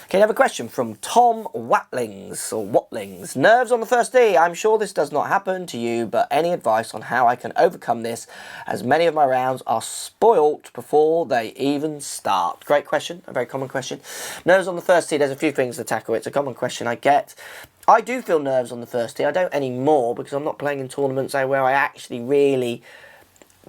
Okay, I have a question from Tom Watlings. Nerves on the first tee. I'm sure this does not happen to you, but any advice on how I can overcome this, as many of my rounds are spoilt before they even start? Great question, a very common question. Nerves on the first tee, there's a few things to tackle. It's a common question I get. I do feel nerves on the first tee. I don't anymore because I'm not playing in tournaments where I actually really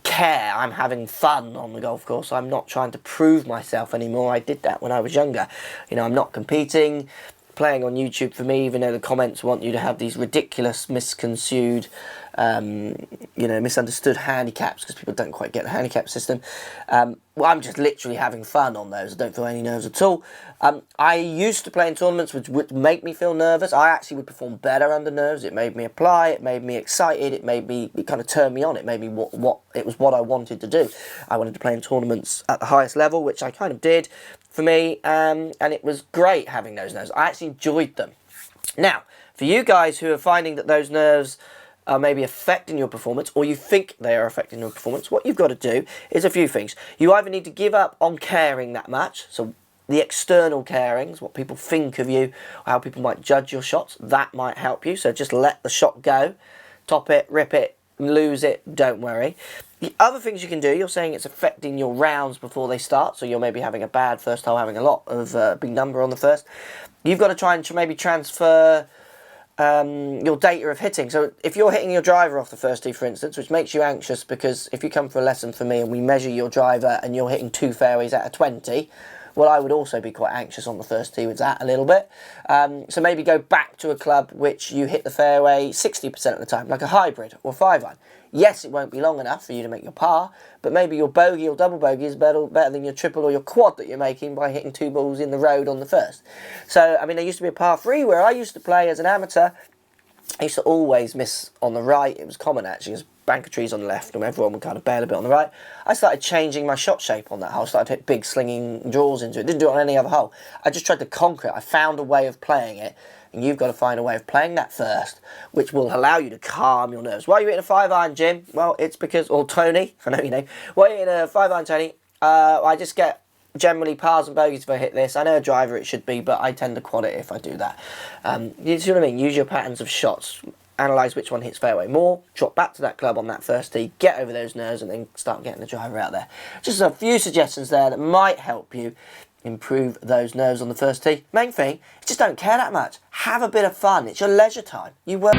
care. I'm having fun on the golf course. I'm not trying to prove myself anymore. I did that when I was younger. You know, I'm not competing. Playing on YouTube for me, even though the comments want you to have these ridiculous, misconstrued, misunderstood handicaps because people don't quite get the handicap system. Well, I'm just literally having fun on those. I don't feel any nerves at all. I used to play in tournaments which would make me feel nervous. I actually would perform better under nerves. It made me apply. It made me excited. It kind of turned me on. It made me what I wanted to do. I wanted to play in tournaments at the highest level, which I kind of did for me, and it was great having those nerves. I actually enjoyed them. Now, for you guys who are finding that those nerves are maybe affecting your performance, or you think they are affecting your performance, what you've got to do is a few things. You either need to give up on caring that much, so the external carings, what people think of you, how people might judge your shots, that might help you. So just let the shot go, top it, rip it, lose it, don't worry. The other things you can do, you're saying it's affecting your rounds before they start, so you're maybe having a bad first hole, having a lot of big number on the first. You've got to try and maybe transfer your data of hitting. So if you're hitting your driver off the first tee, for instance, which makes you anxious, because if you come for a lesson for me and we measure your driver and you're hitting 2 fairways out of 20, well, I would also be quite anxious on the first tee with that a little bit. So maybe go back to a club which you hit the fairway 60% of the time, like a hybrid or 5-iron. Yes, it won't be long enough for you to make your par, but maybe your bogey or double bogey is better than your triple or your quad that you're making by hitting 2 balls in the road on the first. So, I mean, there used to be a par 3 where I used to play as an amateur. I used to always miss on the right. It was common, actually. There's a bank of trees on the left and everyone would kind of bail a bit on the right. I started changing my shot shape on that hole. I started to hit big slinging draws into it. Didn't do it on any other hole. I just tried to conquer it. I found a way of playing it. And you've got to find a way of playing that first, which will allow you to calm your nerves. Why are you hitting a 5-iron, Jim? Well, it's because, or Tony, I know your name. Why are you hitting a 5-iron, Tony? I just get generally pars and bogeys if I hit this. I know a driver it should be, but I tend to quad it if I do that. You see what I mean? Use your patterns of shots. Analyse which one hits fairway more, drop back to that club on that first tee, get over those nerves, and then start getting the driver out there. Just a few suggestions there that might help you improve those nerves on the first tee. Main thing, just don't care that much. Have a bit of fun. It's your leisure time. You work.